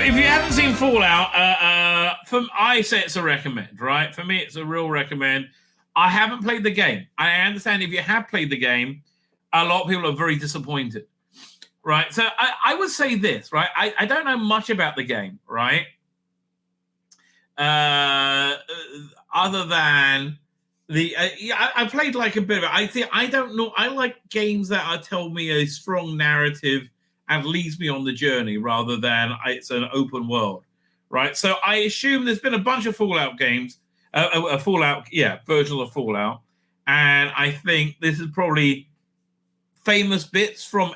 if you haven't seen Fallout, I say it's a recommend, right? For me, it's a real recommend. I haven't played the game. I understand if you have played the game, a lot of people are very disappointed, right? So I would say this, right? I don't know much about the game, right? Other than I played like a bit of it. I don't know. I like games that tell me a strong narrative and leads me on the journey rather than it's an open world, right? So I assume there's been a bunch of Fallout games, version of Fallout, and I think this is probably famous bits from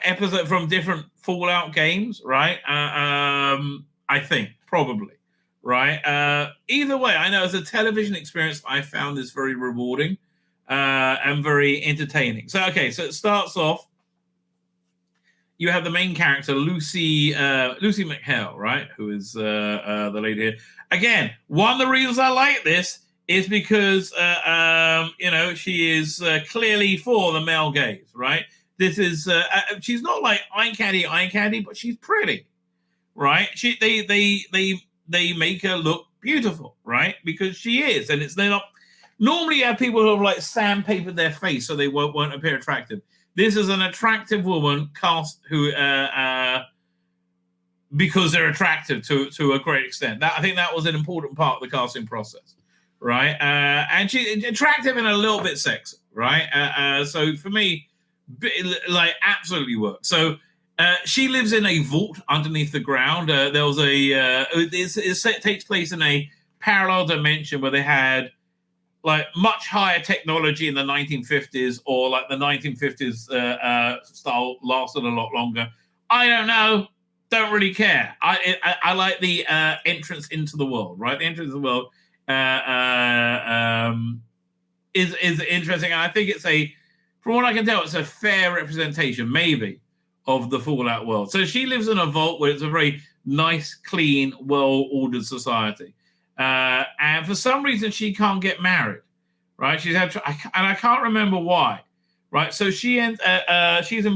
different Fallout games, right? I think probably, right? Either way, I know as a television experience, I found this very rewarding and very entertaining. So it starts off. You have the main character, Lucy McHale, right? Who is the lady here. Again, one of the reasons I like this is because, she is clearly for the male gaze, right? This is, she's not like eye candy, but she's pretty, right? They make her look beautiful, right? Because she is, and they're not. Normally, you have people who have like sandpapered their face so they won't appear attractive. This is an attractive woman cast because they're attractive to a great extent. I think that was an important part of the casting process, right? And she's attractive and a little bit sexy, right? So for me, like absolutely works. So she lives in a vault underneath the ground. There was it takes place in a parallel dimension where they had like much higher technology in the 1950s, or like the 1950s style lasted a lot longer. I don't know. Don't really care. I like the entrance into the world, right? The entrance into the world is interesting. And I think from what I can tell, it's a fair representation, maybe, of the Fallout world. So she lives in a vault where it's a very nice, clean, well-ordered society. And for some reason, she can't get married, right? And I can't remember why, right? So she's in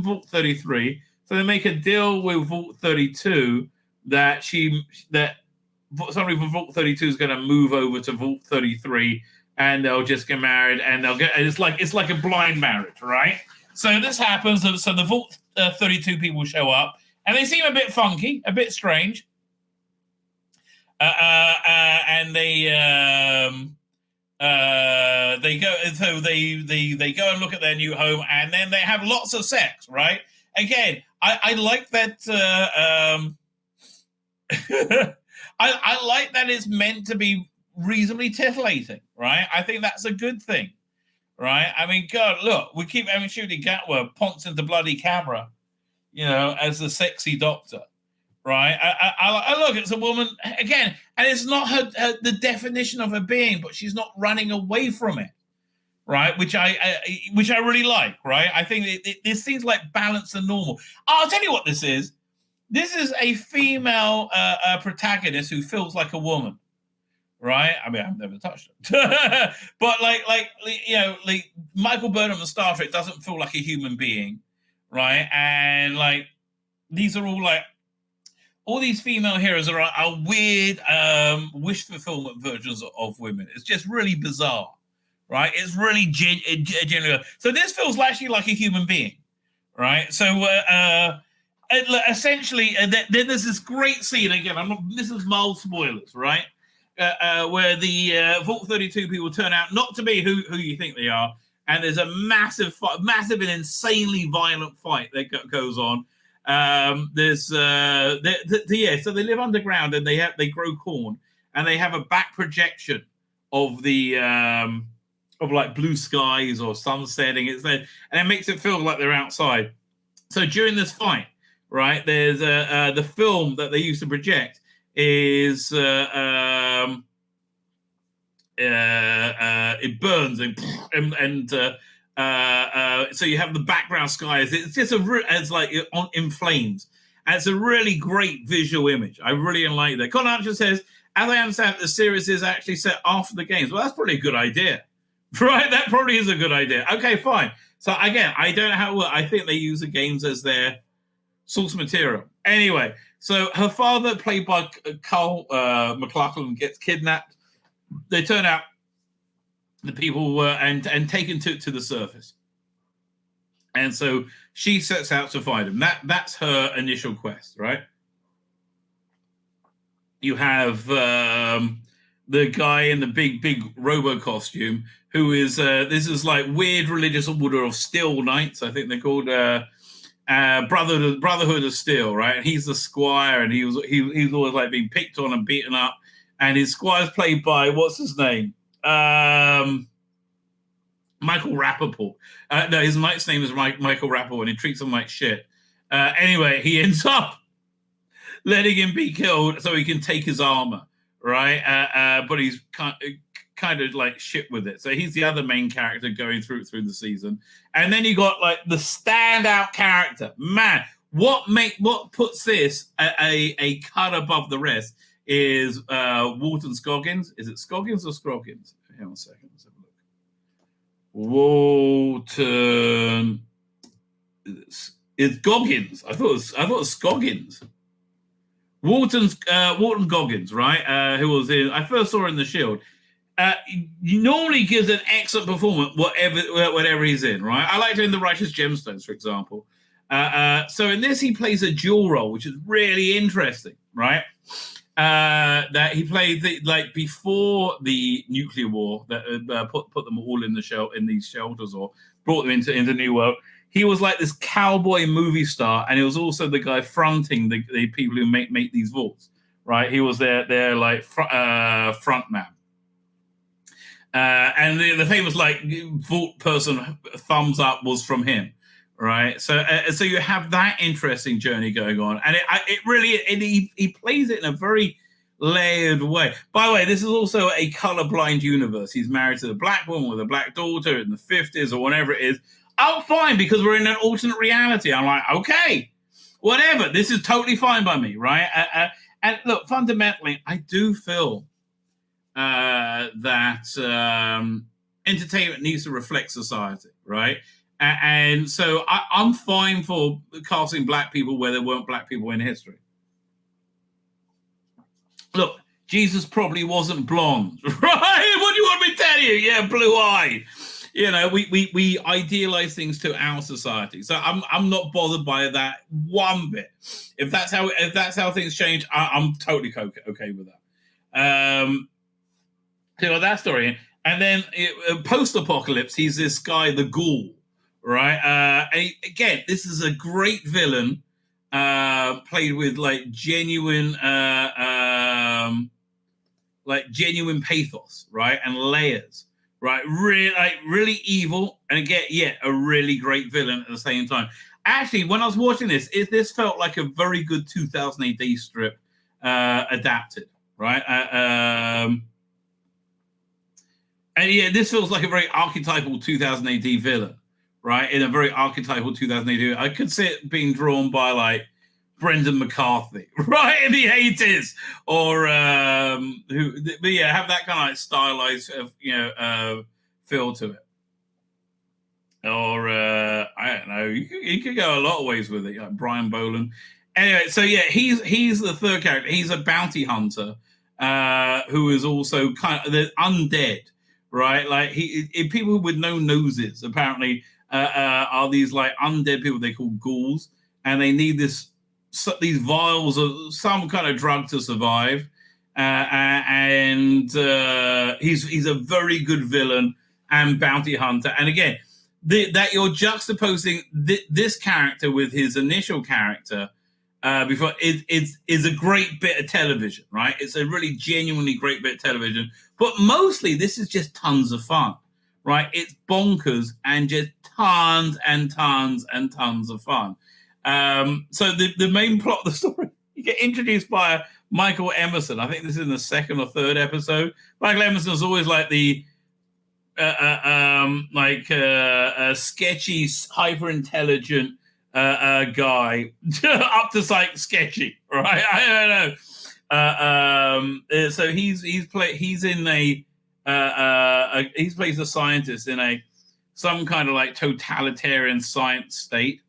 Vault 33. So they make a deal with Vault 32 that somebody from Vault 32 is going to move over to Vault 33, and they'll just get married, and it's like a blind marriage, right? So this happens. So the Vault 32 people show up, and they seem a bit funky, a bit strange. And they go, so they go and look at their new home, and then they have lots of sex, right? Again, I like that. I like that it's meant to be reasonably titillating, right? I think that's a good thing, right? I mean, God, look, we keep having Shooty Gatwa ponce into bloody camera, as the sexy doctor. Right, I look. It's a woman again, and it's not the definition of her being, but she's not running away from it, right? Which I really like, right? I think this seems like balanced and normal. I'll tell you what this is. This is a female protagonist who feels like a woman, right? I mean, I've never touched her, but like Michael Burnham in Star Trek doesn't feel like a human being, right? And like these are all these female heroes are weird wish fulfillment versions of women. It's just really bizarre, right? It's really genuine. So this feels actually like a human being, right? So essentially, then there's this great scene again. This is mild spoilers, right? Where the Vault 32 people turn out not to be who you think they are, and there's a massive and insanely violent fight that goes on. So they live underground, and they grow corn, and they have a back projection of the of like blue skies or sun setting. It's there, and it makes it feel like they're outside. So during this fight, right, there's the film that they used to project is it burns and so you have the background skies. It's just it's like in flames, and it's a really great visual image. I really like that. Con Archer says, as I understand, the series is actually set after the games. Well, that's probably a good idea, right? That probably is a good idea. Okay, fine. So again, I don't know how it works. I think they use the games as their source material. Anyway, so her father, played by Carl McLachlan, gets kidnapped. They turn out the people were and taken to the surface. And so she sets out to find him. That's her initial quest, right? You have the guy in the big robo costume who is this is like weird religious order of Steel Knights. I think they're called Brotherhood of Steel, right? And he's the squire, and he's always like being picked on and beaten up. And his squire's played by what's his name? Michael Rappaport. No, his knight's name is Michael Rappaport, and he treats him like shit. Anyway, he ends up letting him be killed so he can take his armor, right? But he's kind of like shit with it. So he's the other main character going through the season. And then you got like the standout character. Man, what puts this a cut above the rest is Walton Goggins. Is it Scoggins or Scroggins? Hang on a second. Let's have a look. Walton. It's Goggins. I thought it was Scoggins. Walton Goggins, right? Who was in? I first saw her in The Shield. He normally gives an excellent performance, whatever he's in, right? I liked him in The Righteous Gemstones, for example. So in this, he plays a dual role, which is really interesting, right? That he played before the nuclear war that put them all in these shelters or brought them into New World. He was like this cowboy movie star, and he was also the guy fronting the people who make these vaults, right? He was their like front man. And the famous like vault person thumbs up was from him, right? So you have that interesting journey going on, and he plays it in a very layered way. By the way, this is also a colorblind universe. He's married to the black woman with a black daughter in the 50s or whatever it is. I'm fine because we're in an alternate reality. I'm like, okay, whatever. This is totally fine by me, right? And look, fundamentally, I do feel that entertainment needs to reflect society, right? And so I'm fine for casting black people where there weren't black people in history. Look, Jesus probably wasn't blonde, right? What do you want me to tell you? Yeah, blue-eyed. You know, we idealize things to our society, so I'm not bothered by that one bit. If that's how things change, I'm totally okay with that. So that story, and then post-apocalypse, he's this guy, the Ghoul, right? And again, this is a great villain, played with like genuine pathos, right, and layers. Right, really evil, and again, a really great villain at the same time. Actually, when I was watching this felt like a very good 2000 AD strip adapted, right? And yeah, this feels like a very archetypal 2000 AD villain, right? In a very archetypal 2000 AD. I could see it being drawn by like Brendan McCarthy, right, in the 80s, or have that kind of like stylized, feel to it. Or I don't know, you could go a lot of ways with it, like Brian Boland. Anyway, so yeah, he's the third character. He's a bounty hunter who is also kind of the undead, right? Like people with no noses apparently are these like undead people they call ghouls, and they need these vials of some kind of drug to survive, and he's a very good villain and bounty hunter. And again, that you're juxtaposing this character with his initial character before is a great bit of television, right? It's a really genuinely great bit of television, but mostly this is just tons of fun, right? It's bonkers and just tons and tons and tons of fun. So the main plot of the story, you get introduced by Michael Emerson. I think this is in the second or third episode. Michael Emerson is always like the sketchy, hyper intelligent guy, up to like sketchy, right? I don't know. So he plays a scientist in some kind of like totalitarian science state,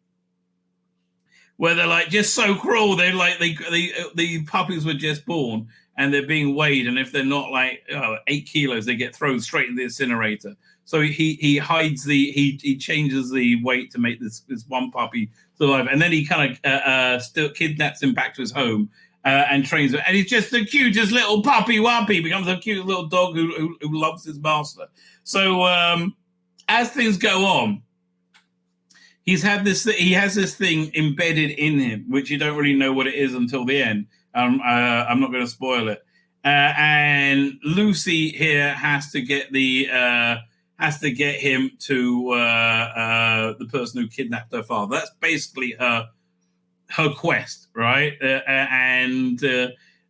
where they're like just so cruel. They're like the puppies were just born and they're being weighed, and if they're not like 8 kilos, they get thrown straight in the incinerator. So he hides he changes the weight to make this one puppy survive, and then he kind of still kidnaps him back to his home and trains him, and he's just the cutest little puppy wuppy, becomes a cute little dog who loves his master. So as things go on, he has this thing embedded in him, which you don't really know what it is until the end. I'm not going to spoil it. And Lucy here has to get him to the person who kidnapped her father. That's basically her quest, right? And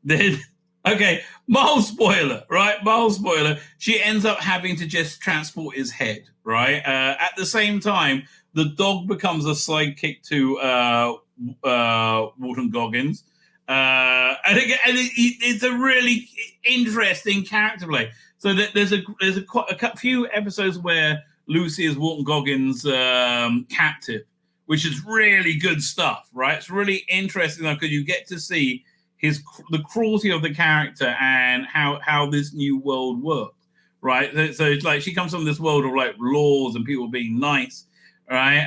then, okay, mild spoiler, right? Mild spoiler. She ends up having to just transport his head, right? At the same time, the dog becomes a sidekick to Walton Goggins. And it's a really interesting character play. So there's a few episodes where Lucy is Walton Goggins' captive, which is really good stuff, right? It's really interesting because you get to see the cruelty of the character and how this new world works, right? So it's like she comes from this world of like laws and people being nice, right?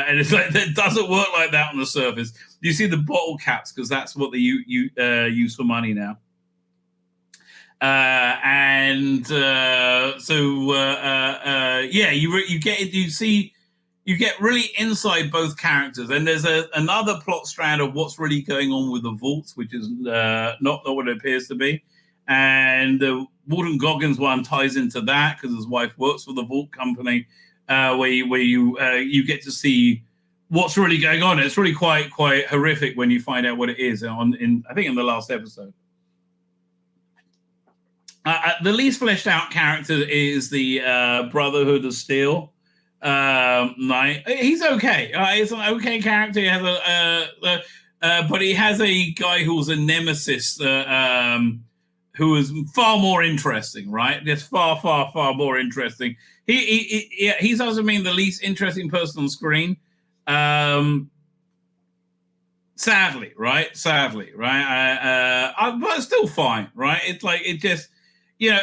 And it's like that doesn't work like that on the surface. You see the bottle caps because that's what they use for money now. You get really inside both characters, and there's another plot strand of what's really going on with the vaults, which is not what it appears to be, and the Walton Goggins one ties into that because his wife works for the vault company, where you get to see what's really going on. It's really quite horrific when you find out what it is. I think in the last episode. The least fleshed out character is the Brotherhood of Steel. He's okay. He's an okay character. He has but he has a guy who's a nemesis who is far more interesting, right? Just far more interesting. He's also been the least interesting person on screen. Sadly, right? But still fine, right? It's like it just.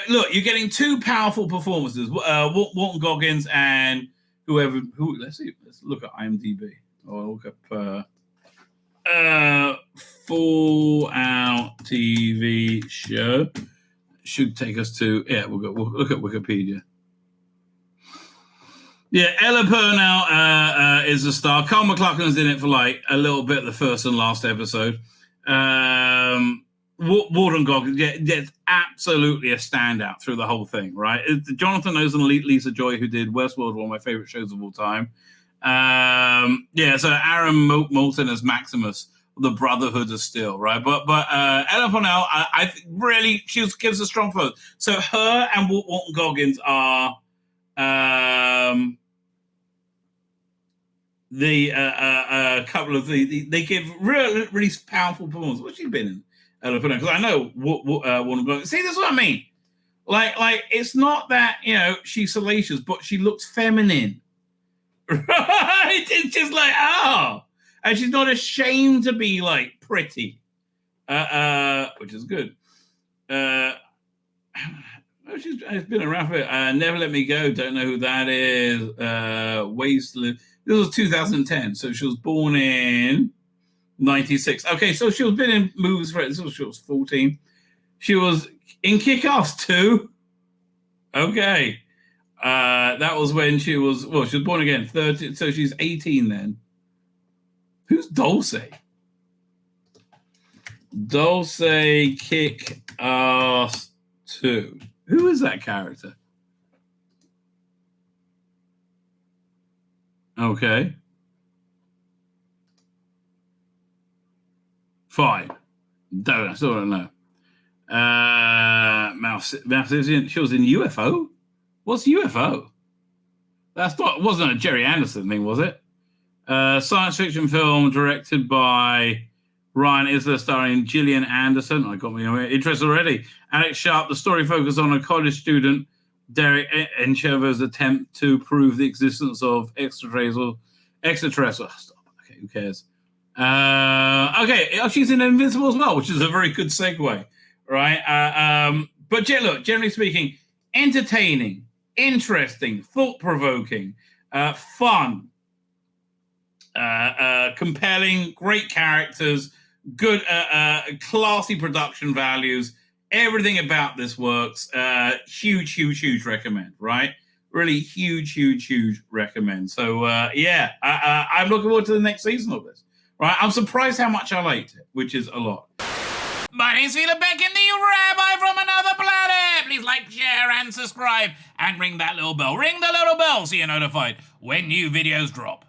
Look, you're getting two powerful performances, Walton Goggins and whoever. Let's look at IMDb or look up Fallout TV show. Should take us to we'll look at Wikipedia. Yeah, Ella Burnell is the star. Carl McLachlan's in it for like a little bit, the first and last episode. Walton Goggins, it's absolutely a standout through the whole thing, right? It's Jonathan Noes and Lisa Joy, who did Westworld, one of my favorite shows of all time. So Aaron Moulton as Maximus, the Brotherhood of Steel, right? But Ella Burnell, I really, she gives a strong pose. So her and Walton Goggins are couple of they give really powerful performances. What's she been in? Because I know Walton Goggins. See, that's what I mean. Like it's not that she's salacious, but she looks feminine. Right? It's just like and she's not ashamed to be like pretty, which is good. She's been around for it. Never Let Me Go. Don't know who that is. Wasteland. This was 2010, so she was born in 96. Okay, so she was been in movies for it. She was 14. She was in Kick-Ass 2. Okay. That was when she was born again, 30, so she's 18 then. Who's Dulce? Dulce Kick-Ass 2. Who is that character? Okay. Fine. I still don't know. Mouse, she was in UFO? What's UFO? Wasn't a Jerry Anderson thing, was it? Science fiction film directed by Ryan Isler, starring Gillian Anderson. I got me interest already. Alex Sharp. The story focused on a college student, Derek Enchever's attempt to prove the existence of extraterrestrial. Stop. Okay, who cares? Okay, she's in Invincible as well, which is a very good segue, right? But look, generally speaking, entertaining, interesting, thought-provoking, fun, compelling, great characters, good, classy production values. Everything about this works. Huge recommend, right? Really huge recommend. So, I'm looking forward to the next season of this. Right, I'm surprised how much I liked it, which is a lot. My name's Tzvi Lebetkin, the Rabbi from another planet. Please like, share, and subscribe, and ring that little bell. Ring the little bell so you're notified when new videos drop.